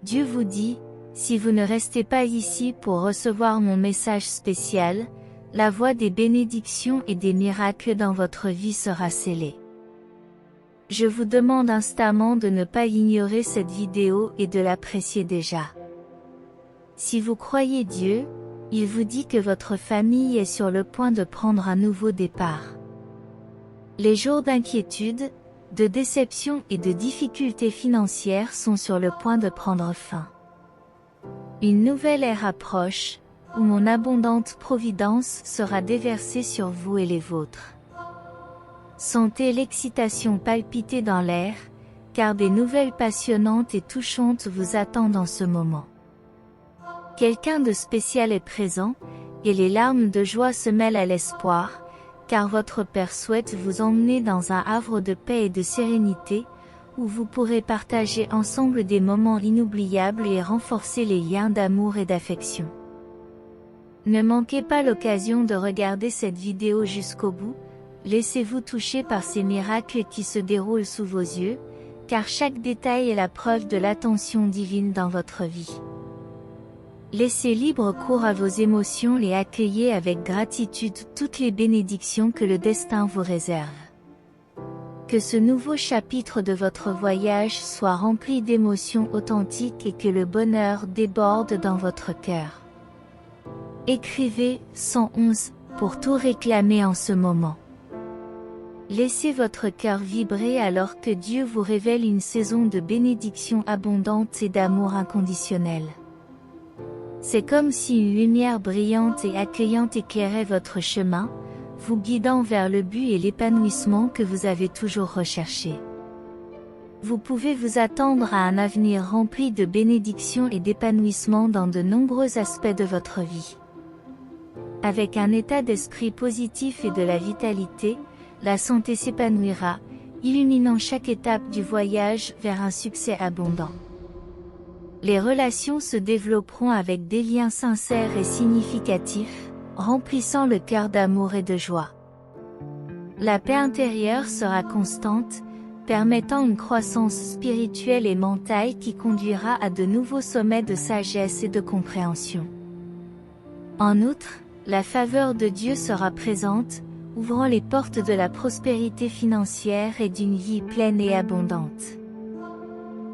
Dieu vous dit, si vous ne restez pas ici pour recevoir mon message spécial, la voie des bénédictions et des miracles dans votre vie sera scellée. Je vous demande instamment de ne pas ignorer cette vidéo et de l'apprécier déjà. Si vous croyez Dieu, il vous dit que votre famille est sur le point de prendre un nouveau départ. Les jours d'inquiétude, de déception et de difficultés financières sont sur le point de prendre fin. Une nouvelle ère approche, où mon abondante providence sera déversée sur vous et les vôtres. Sentez l'excitation palpiter dans l'air, car des nouvelles passionnantes et touchantes vous attendent en ce moment. Quelqu'un de spécial est présent, et les larmes de joie se mêlent à l'espoir, car votre Père souhaite vous emmener dans un havre de paix et de sérénité, où vous pourrez partager ensemble des moments inoubliables et renforcer les liens d'amour et d'affection. Ne manquez pas l'occasion de regarder cette vidéo jusqu'au bout, laissez-vous toucher par ces miracles qui se déroulent sous vos yeux, car chaque détail est la preuve de l'attention divine dans votre vie. Laissez libre cours à vos émotions et accueillez avec gratitude toutes les bénédictions que le destin vous réserve. Que ce nouveau chapitre de votre voyage soit rempli d'émotions authentiques et que le bonheur déborde dans votre cœur. Écrivez 111 pour tout réclamer en ce moment. Laissez votre cœur vibrer alors que Dieu vous révèle une saison de bénédictions abondantes et d'amour inconditionnel. C'est comme si une lumière brillante et accueillante éclairait votre chemin, vous guidant vers le but et l'épanouissement que vous avez toujours recherché. Vous pouvez vous attendre à un avenir rempli de bénédictions et d'épanouissement dans de nombreux aspects de votre vie. Avec un état d'esprit positif et de la vitalité, la santé s'épanouira, illuminant chaque étape du voyage vers un succès abondant. Les relations se développeront avec des liens sincères et significatifs, remplissant le cœur d'amour et de joie. La paix intérieure sera constante, permettant une croissance spirituelle et mentale qui conduira à de nouveaux sommets de sagesse et de compréhension. En outre, la faveur de Dieu sera présente, ouvrant les portes de la prospérité financière et d'une vie pleine et abondante.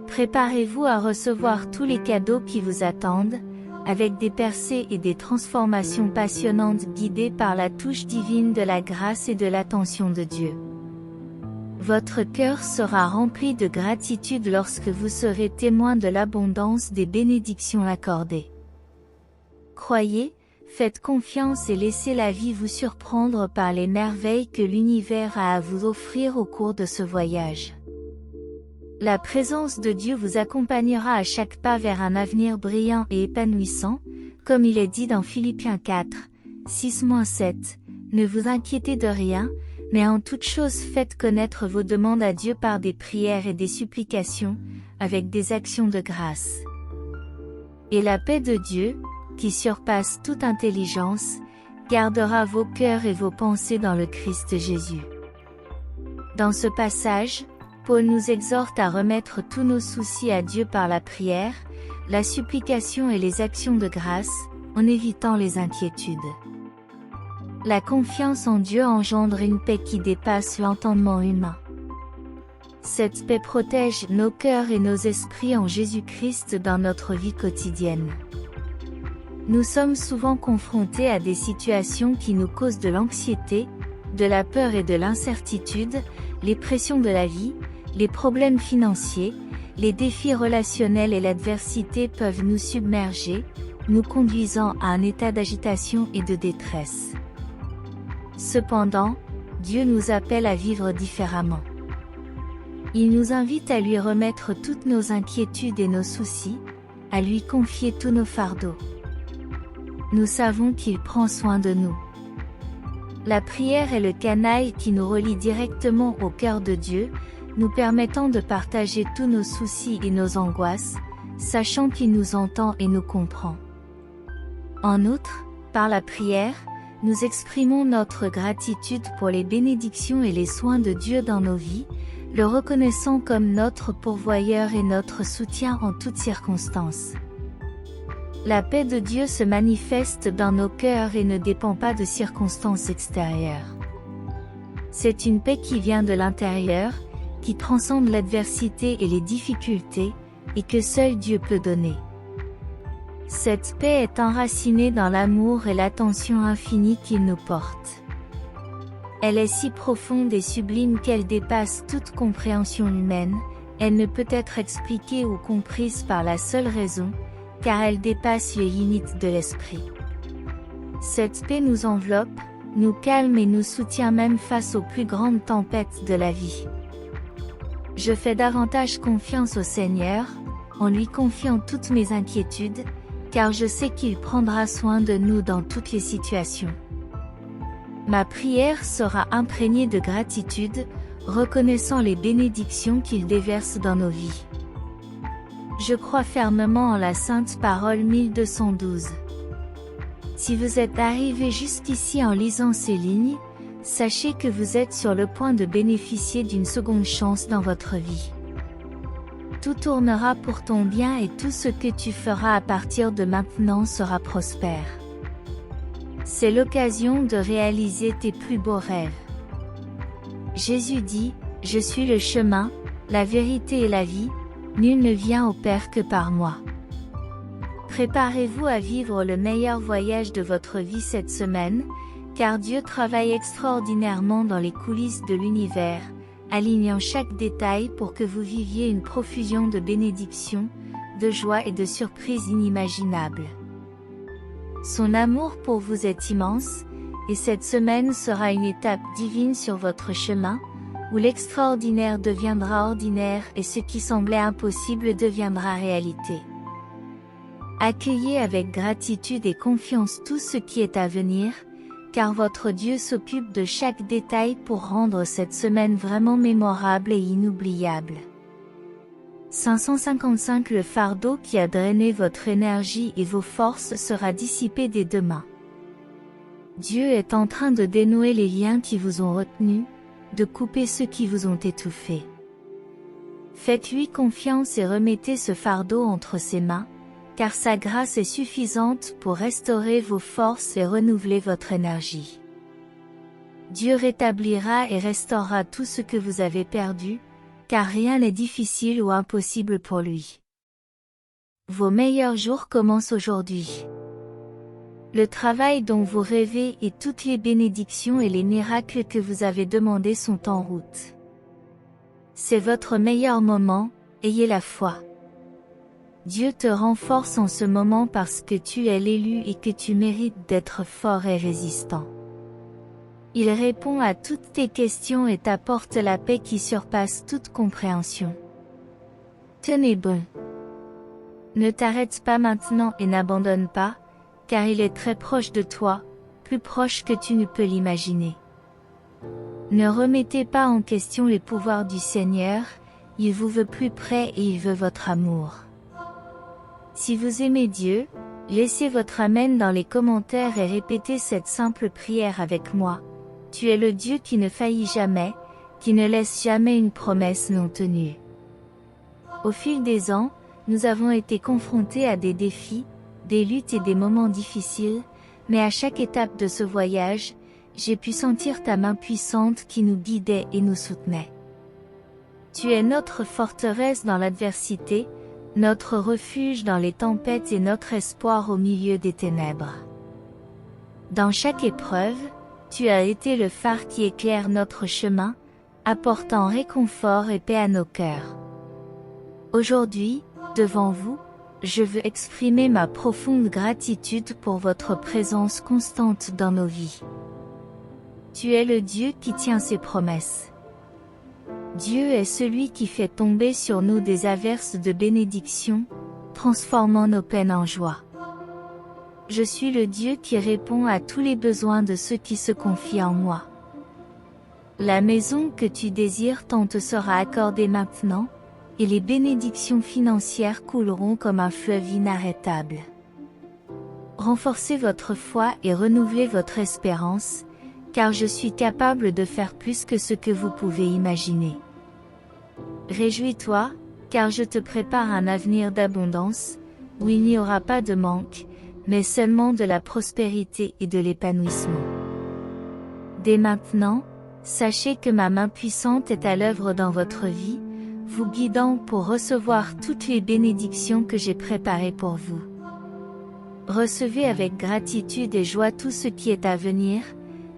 Préparez-vous à recevoir tous les cadeaux qui vous attendent, avec des percées et des transformations passionnantes guidées par la touche divine de la grâce et de l'attention de Dieu. Votre cœur sera rempli de gratitude lorsque vous serez témoin de l'abondance des bénédictions accordées. Croyez, faites confiance et laissez la vie vous surprendre par les merveilles que l'univers a à vous offrir au cours de ce voyage. La présence de Dieu vous accompagnera à chaque pas vers un avenir brillant et épanouissant, comme il est dit dans Philippiens 4, 6-7, ne vous inquiétez de rien, mais en toute chose faites connaître vos demandes à Dieu par des prières et des supplications, avec des actions de grâce. Et la paix de Dieu, qui surpasse toute intelligence, gardera vos cœurs et vos pensées dans le Christ Jésus. Dans ce passage, Paul nous exhorte à remettre tous nos soucis à Dieu par la prière, la supplication et les actions de grâce, en évitant les inquiétudes. La confiance en Dieu engendre une paix qui dépasse l'entendement humain. Cette paix protège nos cœurs et nos esprits en Jésus-Christ dans notre vie quotidienne. Nous sommes souvent confrontés à des situations qui nous causent de l'anxiété, de la peur et de l'incertitude, les pressions de la vie, les problèmes financiers, les défis relationnels et l'adversité peuvent nous submerger, nous conduisant à un état d'agitation et de détresse. Cependant, Dieu nous appelle à vivre différemment. Il nous invite à lui remettre toutes nos inquiétudes et nos soucis, à lui confier tous nos fardeaux. Nous savons qu'il prend soin de nous. La prière est le canal qui nous relie directement au cœur de Dieu, nous permettant de partager tous nos soucis et nos angoisses, sachant qu'il nous entend et nous comprend. En outre, par la prière, nous exprimons notre gratitude pour les bénédictions et les soins de Dieu dans nos vies, le reconnaissant comme notre pourvoyeur et notre soutien en toutes circonstances. La paix de Dieu se manifeste dans nos cœurs et ne dépend pas de circonstances extérieures. C'est une paix qui vient de l'intérieur, qui transcende l'adversité et les difficultés, et que seul Dieu peut donner. Cette paix est enracinée dans l'amour et l'attention infinie qu'il nous porte. Elle est si profonde et sublime qu'elle dépasse toute compréhension humaine, elle ne peut être expliquée ou comprise par la seule raison, car elle dépasse les limites de l'esprit. Cette paix nous enveloppe, nous calme et nous soutient même face aux plus grandes tempêtes de la vie. Je fais davantage confiance au Seigneur, en lui confiant toutes mes inquiétudes, car je sais qu'il prendra soin de nous dans toutes les situations. Ma prière sera imprégnée de gratitude, reconnaissant les bénédictions qu'il déverse dans nos vies. Je crois fermement en la Sainte Parole 1212. Si vous êtes arrivé jusqu'ici en lisant ces lignes, sachez que vous êtes sur le point de bénéficier d'une seconde chance dans votre vie. Tout tournera pour ton bien et tout ce que tu feras à partir de maintenant sera prospère. C'est l'occasion de réaliser tes plus beaux rêves. Jésus dit, « Je suis le chemin, la vérité et la vie, nul ne vient au Père que par moi. » Préparez-vous à vivre le meilleur voyage de votre vie cette semaine, car Dieu travaille extraordinairement dans les coulisses de l'univers, alignant chaque détail pour que vous viviez une profusion de bénédictions, de joie et de surprises inimaginables. Son amour pour vous est immense, et cette semaine sera une étape divine sur votre chemin, où l'extraordinaire deviendra ordinaire et ce qui semblait impossible deviendra réalité. Accueillez avec gratitude et confiance tout ce qui est à venir, car votre Dieu s'occupe de chaque détail pour rendre cette semaine vraiment mémorable et inoubliable. 555 Le fardeau qui a drainé votre énergie et vos forces sera dissipé dès demain. Dieu est en train de dénouer les liens qui vous ont retenu, de couper ceux qui vous ont étouffé. Faites-lui confiance et remettez ce fardeau entre ses mains, car sa grâce est suffisante pour restaurer vos forces et renouveler votre énergie. Dieu rétablira et restaurera tout ce que vous avez perdu, car rien n'est difficile ou impossible pour lui. Vos meilleurs jours commencent aujourd'hui. Le travail dont vous rêvez et toutes les bénédictions et les miracles que vous avez demandés sont en route. C'est votre meilleur moment, ayez la foi. Dieu te renforce en ce moment parce que tu es l'élu et que tu mérites d'être fort et résistant. Il répond à toutes tes questions et t'apporte la paix qui surpasse toute compréhension. Tenez bon. Ne t'arrête pas maintenant et n'abandonne pas, car il est très proche de toi, plus proche que tu ne peux l'imaginer. Ne remettez pas en question les pouvoirs du Seigneur, il vous veut plus près et il veut votre amour. Si vous aimez Dieu, laissez votre Amen dans les commentaires et répétez cette simple prière avec moi. Tu es le Dieu qui ne faillit jamais, qui ne laisse jamais une promesse non tenue. Au fil des ans, nous avons été confrontés à des défis, des luttes et des moments difficiles, mais à chaque étape de ce voyage, j'ai pu sentir ta main puissante qui nous guidait et nous soutenait. Tu es notre forteresse dans l'adversité, notre refuge dans les tempêtes et notre espoir au milieu des ténèbres. Dans chaque épreuve, tu as été le phare qui éclaire notre chemin, apportant réconfort et paix à nos cœurs. Aujourd'hui, devant vous, je veux exprimer ma profonde gratitude pour votre présence constante dans nos vies. Tu es le Dieu qui tient ses promesses. Dieu est celui qui fait tomber sur nous des averses de bénédiction, transformant nos peines en joie. Je suis le Dieu qui répond à tous les besoins de ceux qui se confient en moi. La maison que tu désires tant te sera accordée maintenant, et les bénédictions financières couleront comme un fleuve inarrêtable. Renforcez votre foi et renouvelez votre espérance, car je suis capable de faire plus que ce que vous pouvez imaginer. Réjouis-toi, car je te prépare un avenir d'abondance, où il n'y aura pas de manque, mais seulement de la prospérité et de l'épanouissement. Dès maintenant, sachez que ma main puissante est à l'œuvre dans votre vie, vous guidant pour recevoir toutes les bénédictions que j'ai préparées pour vous. Recevez avec gratitude et joie tout ce qui est à venir,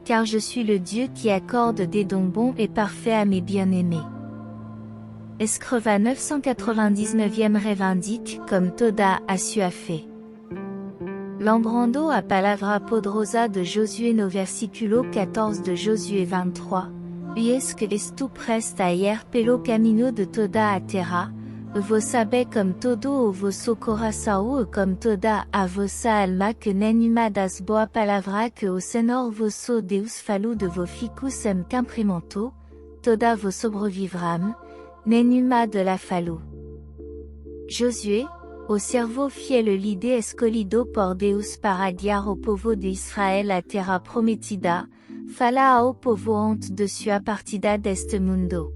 car je suis le Dieu qui accorde des dons bons et parfaits à mes bien-aimés. Escreva 999e rêve indique comme Toda a su a fait. Lambrando a palavra poderosa de Josué no versículo 14 de Josué 23, es que estu presta ayer pelo camino de toda a terra, vos sabe comme todo o vosso coração comme toda a vossa alma que nenhuma das boa palavra que o Senhor vosso Deus falou de vos ficus qu'imprimanto, toda vos sobrevivram, nenhuma de la falou. Josué, au cerveau fiel l'ide escolido por Deus para guiar o povo de Israel a terra prometida, fala ao povo honte de sua partida deste mundo.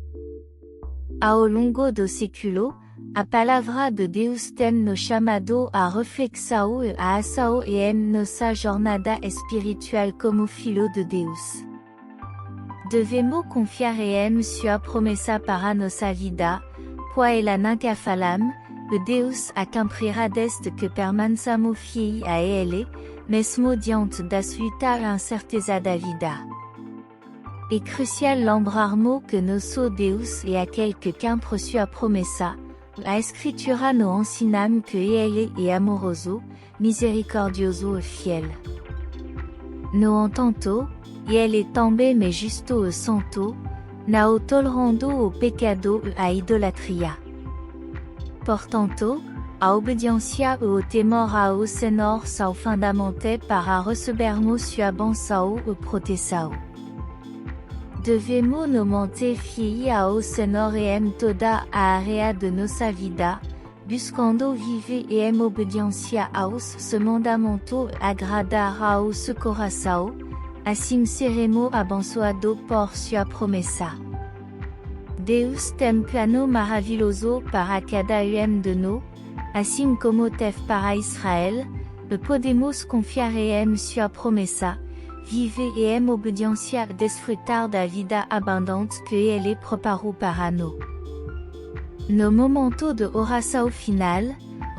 Ao longo do século, a palavra de Deus tem nos chamado a reflexão e a ação e em nossa jornada espiritual como filho de Deus. Devemos confiar em sua promessa para nossa vida, pois ela nunca falam, o Deus a cumprirá desde que permaneçamos fiéis a Ele, mesmo diante da sua incerteza da vida. É crucial lembrarmos que nosso Deus é aquele que cumpre sua promessa. A Escritura nos ensina que Ele é amoroso, misericordioso e fiel. No entanto, Ele é também mais justo e santo, não tolerando o pecado e a idolatria. Portanto, a obediência e o temor ao Senhor são fundamentais para recebermos sua bênção e proteção. Devemos nos manter fiéis ao Senhor em toda a área de nossa vida, buscando viver em obediência aos seus mandamentos e agradar ao seu coração, assim seremos abençoados por sua promessa. Deus tem plano maravilhoso para cada de nós, assim como teve para Israel, e podemos confiar em sua promessa, viver em obediência e desfrutar da vida abundante que Ele preparou para nós. No momento de oração final,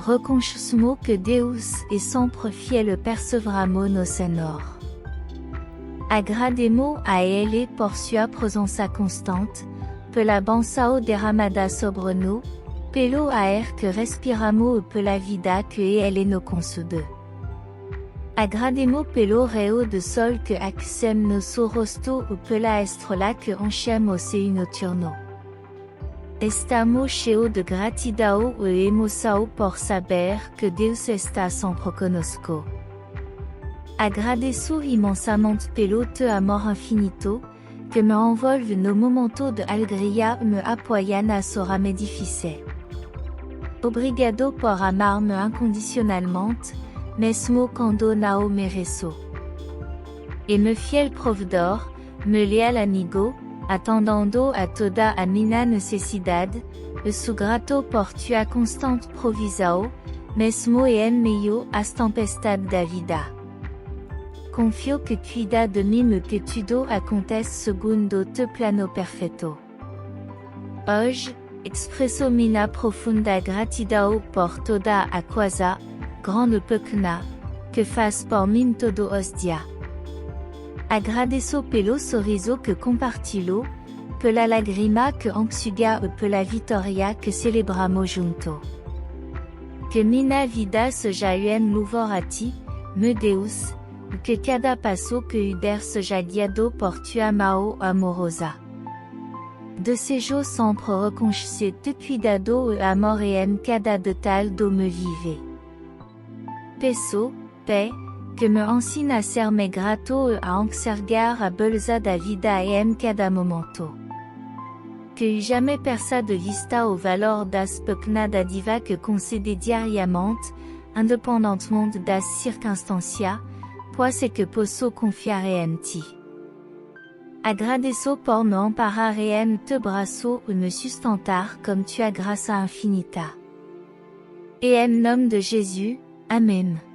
reconnaissons que Deus est sempre fiel e perseveramos no Senhor. Agrademos a Ele por sua presença constante, pela bênção derramada sobre nós, pelo ar que respiramos e pela vida que Ele nos concede. Agrademos pelo raio de sol que aquecem nosso rosto e pela estrela que enchem o céu noturno. Estamos cheios de gratidão e emoção por saber que Deus está sempre conosco. Agradeço imensamente pelo teu amor infinito, que me envolve nos momentos de alegria e me apoia nas horas mais difíceis. Obrigado por amar-me incondicionalmente, mesmo quando não mereço. E me fiel provedor, me leal amigo, atendendo a toda a minha necessidade, e sou grato por tua constante provisão, mesmo em meio às tempestades da vida. Confio que cuida de mim e que tudo acontece segundo teu plano perfeito. Hoje, expresso minha profunda gratidão por toda a coisa, grande e pequena, que faz por mim todos os dias. Agradeço pelo sorriso que compartilho, pela lágrima que enxuga e pela vitória que celebramos juntos. Que minha vida seja louvor a ti, meu Deus, e que cada passo que der seja guiado por tua mão amorosa. Desejo sempre reconhecer teu cuidado e amor em cada detalhe do meu viver. Peço, Pai, que me ensine a ser mais grato e a enxergar a beleza da vida em cada momento. Que jamais perca de vista o valor das pequenas dádivas que concede diariamente, independentemente das circunstâncias, pois é que posso confiar em ti. Agradeço por não parar em te braço ou me sustentar comme tu as grâce infinita. Et en nom de Jésus, Amen.